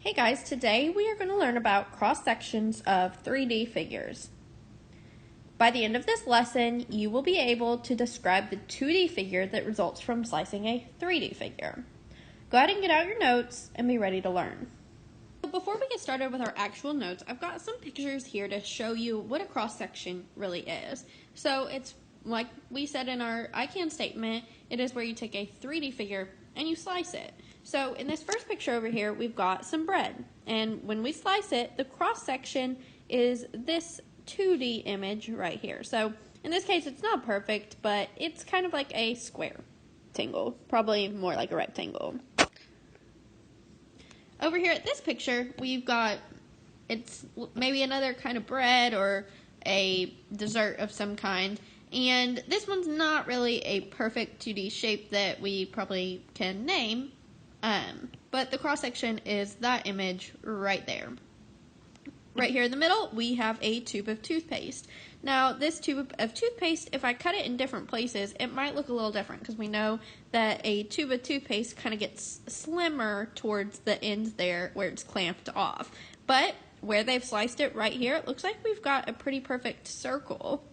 Hey guys, today we are going to learn about cross sections of 3D figures. By the end of this lesson, you will be able to describe the 2D figure that results from slicing a 3D figure. Go ahead and get out your notes and be ready to learn. Before we get started with our actual notes, I've got some pictures here to show you what a cross section really is. So it's like we said in our I can statement, it is where you take a 3D figure and you slice it. So in this first picture over here, we've got some bread. And when we slice it, the cross section is this 2D image right here. So in this case, it's not perfect, but it's kind of like a square rectangle, probably more like a rectangle. Over here at this picture, we've got, it's maybe another kind of bread or a dessert of some kind. And this one's not really a perfect 2D shape that we probably can name. But the cross section is that image right there. Right here in the middle, we have a tube of toothpaste. Now, this tube of toothpaste, if I cut it in different places, it might look a little different because we know that a tube of toothpaste kind of gets slimmer towards the ends there where it's clamped off. But where they've sliced it right here, it looks like we've got a pretty perfect circle.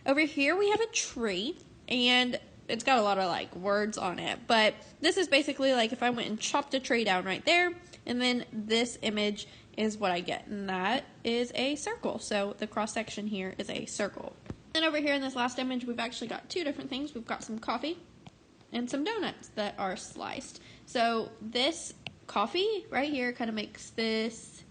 Over here, we have a tree, and it's got a lot of like words on it, but this is basically like if I went and chopped a tree down right there, and then this image is what I get, and that is a circle. So the cross section here is a circle. And over here in this last image, we've actually got two different things. We've got some coffee and some donuts that are sliced. So this coffee right here kind of makes this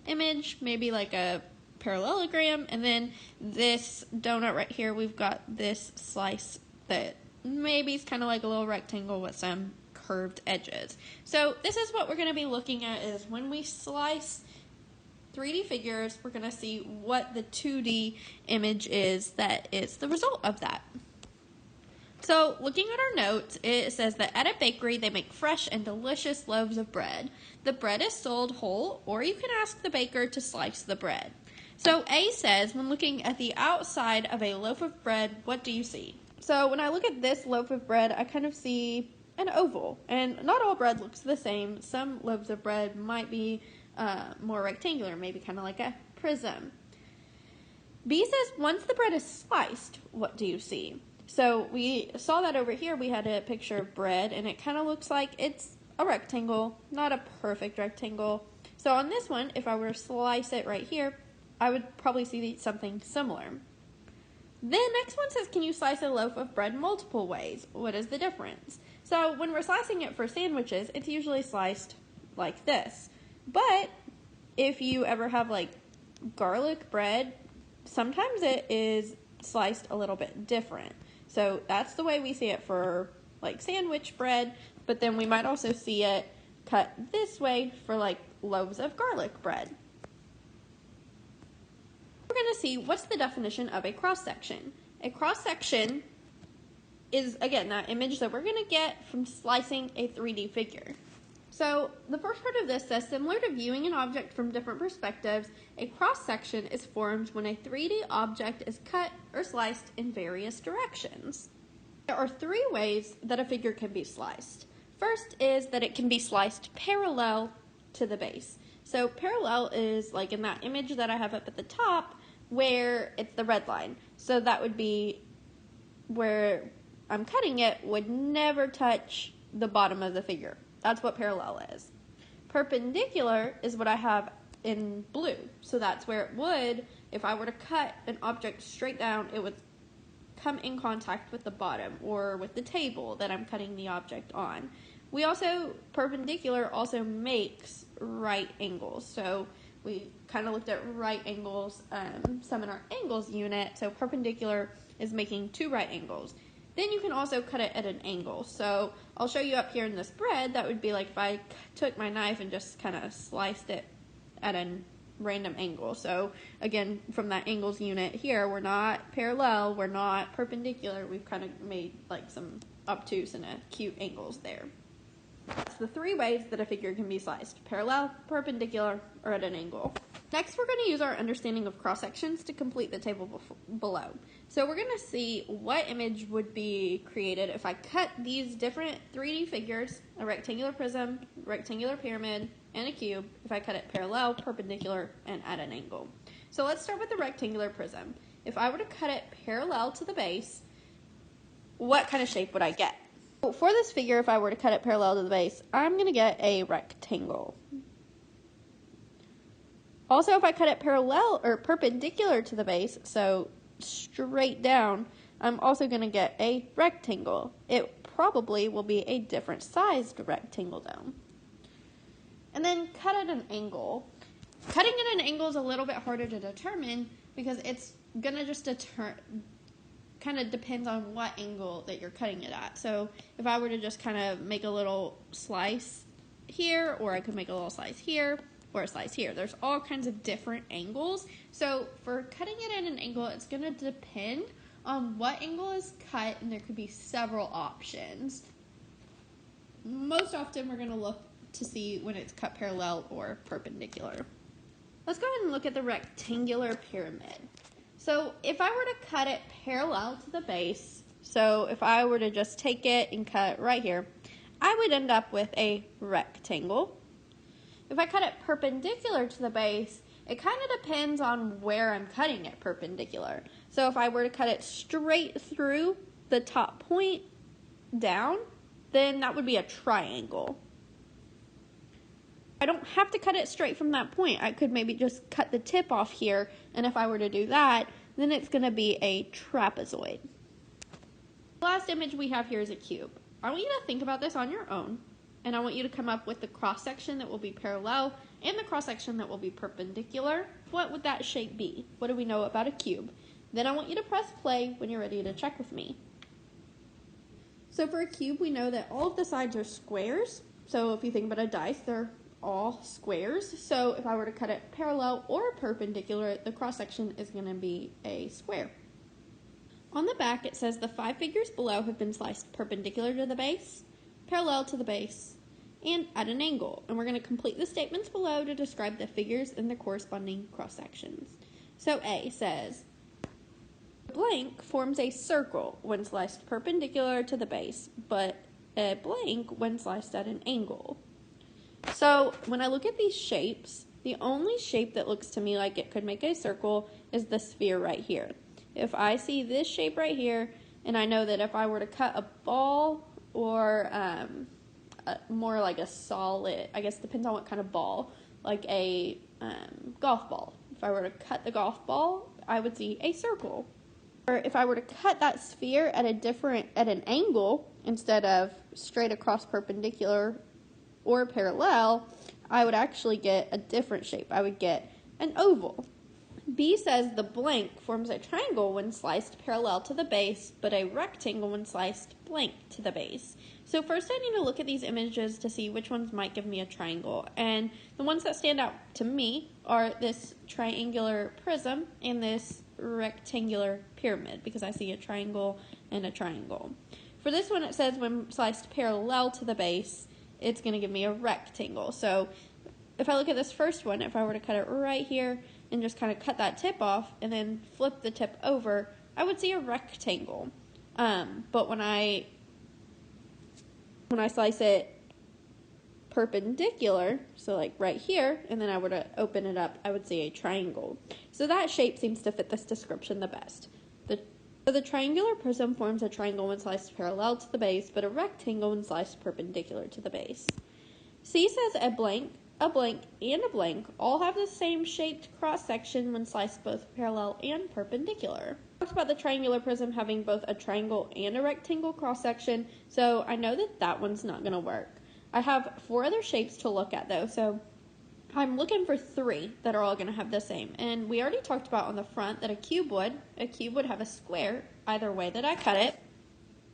image maybe like a parallelogram, and then this donut right here, we've got this slice that maybe is kind of like a little rectangle with some curved edges. So this is what we're going to be looking at, is when we slice 3D figures, we're going to see what the 2D image is that is the result of that. So looking at our notes, it says that at a bakery they make fresh and delicious loaves of bread. The bread is sold whole, or you can ask the baker to slice the bread. So A says, when looking at the outside of a loaf of bread, what do you see? So when I look at this loaf of bread, I kind of see an oval, and not all bread looks the same. Some loaves of bread might be more rectangular, maybe kind of like a prism. B says, once the bread is sliced, what do you see? So we saw that over here, we had a picture of bread, and it kind of looks like it's a rectangle, not a perfect rectangle. So on this one, if I were to slice it right here, I would probably see something similar. The next one says, can you slice a loaf of bread multiple ways? What is the difference? So when we're slicing it for sandwiches, it's usually sliced like this. But if you ever have like garlic bread, sometimes it is sliced a little bit different. So that's the way we see it for like sandwich bread, but then we might also see it cut this way for like loaves of garlic bread. We're going to see what's the definition of a cross-section. A cross-section is, again, that image that we're going to get from slicing a 3D figure. So the first part of this says, similar to viewing an object from different perspectives, a cross-section is formed when a 3D object is cut or sliced in various directions. There are three ways that a figure can be sliced. First is that it can be sliced parallel to the base. So parallel is like in that image that I have up at the top where it's the red line. So that would be where I'm cutting it would never touch the bottom of the figure. That's what parallel is. Perpendicular is what I have in blue. So that's where it would, if I were to cut an object straight down, it would come in contact with the bottom or with the table that I'm cutting the object on. We also, perpendicular also makes right angles. So we kind of looked at right angles, some in our angles unit. So perpendicular is making two right angles. Then you can also cut it at an angle. So I'll show you up here in this bread, that would be like if I took my knife and just kind of sliced it at a random angle. So again, from that angles unit here, we're not parallel, we're not perpendicular, we've kind of made like some obtuse and cute angles there. That's the three ways that a figure can be sliced: parallel, perpendicular, or at an angle. Next, we're going to use our understanding of cross-sections to complete the table below. So we're going to see what image would be created if I cut these different 3D figures, a rectangular prism, rectangular pyramid, and a cube if I cut it parallel, perpendicular, and at an angle. So let's start with the rectangular prism. If I were to cut it parallel to the base, what kind of shape would I get? For this figure, if I were to cut it parallel to the base, I'm going to get a rectangle. Also, if I cut it parallel or perpendicular to the base, so straight down, I'm also going to get a rectangle. It probably will be a different sized rectangle though. And then cut at an angle. Cutting at an angle is a little bit harder to determine because it's going to just kind of depends on what angle that you're cutting it at. So if I were to just kind of make a little slice here, or I could make a little slice here, or a slice here. There's all kinds of different angles. So for cutting it at an angle, it's going to depend on what angle is cut, and there could be several options. Most often we're going to look to see when it's cut parallel or perpendicular. Let's go ahead and look at the rectangular pyramid. So if I were to cut it parallel to the base, so if I were to just take it and cut right here, I would end up with a rectangle. If I cut it perpendicular to the base, it kind of depends on where I'm cutting it perpendicular. So if I were to cut it straight through the top point down, then that would be a triangle. I don't have to cut it straight from that point. I could maybe just cut the tip off here, and if I were to do that, then it's going to be a trapezoid. The last image we have here is a cube. I want you to think about this on your own, and I want you to come up with the cross-section that will be parallel and the cross-section that will be perpendicular. What would that shape be? What do we know about a cube? Then I want you to press play when you're ready to check with me. So for a cube, we know that all of the sides are squares. So if you think about a dice, they're all squares. So if I were to cut it parallel or perpendicular, the cross-section is going to be a square. On the back, it says the 5 figures below have been sliced perpendicular to the base, parallel to the base, and at an angle. And we're going to complete the statements below to describe the figures and their corresponding cross-sections. So A says, blank forms a circle when sliced perpendicular to the base, but a blank when sliced at an angle. So when I look at these shapes, the only shape that looks to me like it could make a circle is the sphere right here. If I see this shape right here, and I know that if I were to cut a ball or more like a solid, I guess depends on what kind of ball, like a golf ball. If I were to cut the golf ball, I would see a circle. Or if I were to cut that sphere at an angle instead of straight across perpendicular or parallel, I would actually get a different shape. I would get an oval. B says the blank forms a triangle when sliced parallel to the base, but a rectangle when sliced blank to the base. So first I need to look at these images to see which ones might give me a triangle. And the ones that stand out to me are this triangular prism and this rectangular pyramid, because I see a triangle and a triangle. For this one, it says when sliced parallel to the base, it's going to give me a rectangle. So if I look at this first one, if I were to cut it right here and just kind of cut that tip off and then flip the tip over, I would see a rectangle. But when I slice it perpendicular, so like right here, and then I were to open it up, I would see a triangle. So that shape seems to fit this description the best. The triangular prism forms a triangle when sliced parallel to the base, but a rectangle when sliced perpendicular to the base. C says a blank, and a blank all have the same shaped cross-section when sliced both parallel and perpendicular. We talked about the triangular prism having both a triangle and a rectangle cross-section, so I know that one's not going to work. I have 4 other shapes to look at though, so I'm looking for 3 that are all going to have the same. And we already talked about on the front that a cube would have a square either way that I cut it.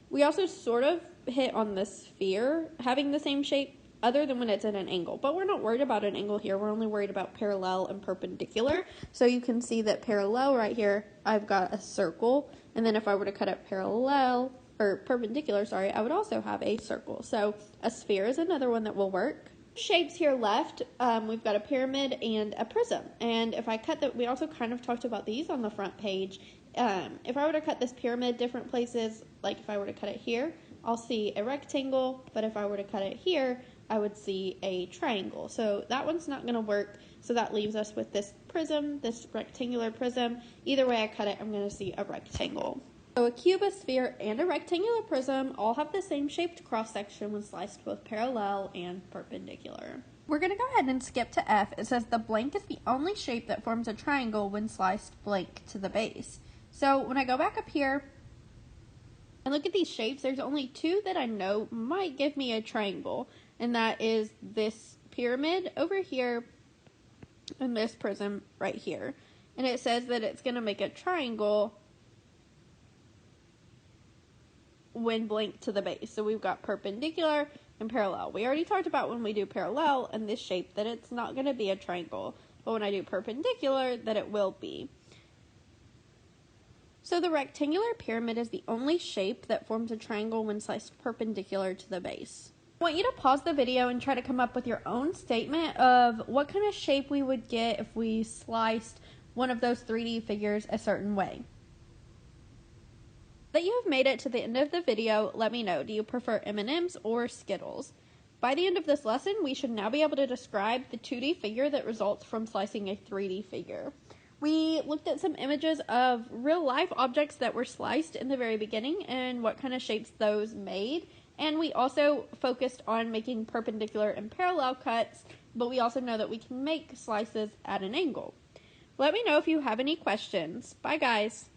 We also sort of hit on the sphere having the same shape other than when it's at an angle. But we're not worried about an angle here. We're only worried about parallel and perpendicular. So you can see that parallel right here, I've got a circle. And then if I were to cut it parallel, or perpendicular, sorry, I would also have a circle. So a sphere is another one that will work. Shapes here left, we've got a pyramid and a prism. And if I cut that, we also kind of talked about these on the front page. If I were to cut this pyramid different places, like if I were to cut it here, I'll see a rectangle, but if I were to cut it here, I would see a triangle. So that one's not going to work. So that leaves us with this prism, this rectangular prism. Either way I cut it, I'm going to see a rectangle. So a cube, a sphere, and a rectangular prism all have the same shaped cross-section when sliced both parallel and perpendicular. We're going to go ahead and skip to F. It says the blank is the only shape that forms a triangle when sliced blank to the base. So when I go back up here and look at these shapes, there's only two that I know might give me a triangle, and that is this pyramid over here and this prism right here. And it says that it's going to make a triangle when blank to the base. So we've got perpendicular and parallel. We already talked about when we do parallel in this shape that it's not going to be a triangle, but when I do perpendicular that it will be. So the rectangular pyramid is the only shape that forms a triangle when sliced perpendicular to the base. I want you to pause the video and try to come up with your own statement of what kind of shape we would get if we sliced one of those 3D figures a certain way. That you have made it to the end of the video, let me know. Do you prefer M&Ms or Skittles? By the end of this lesson, we should now be able to describe the 2D figure that results from slicing a 3D figure. We looked at some images of real life objects that were sliced in the very beginning and what kind of shapes those made. And we also focused on making perpendicular and parallel cuts, but we also know that we can make slices at an angle. Let me know if you have any questions. Bye guys.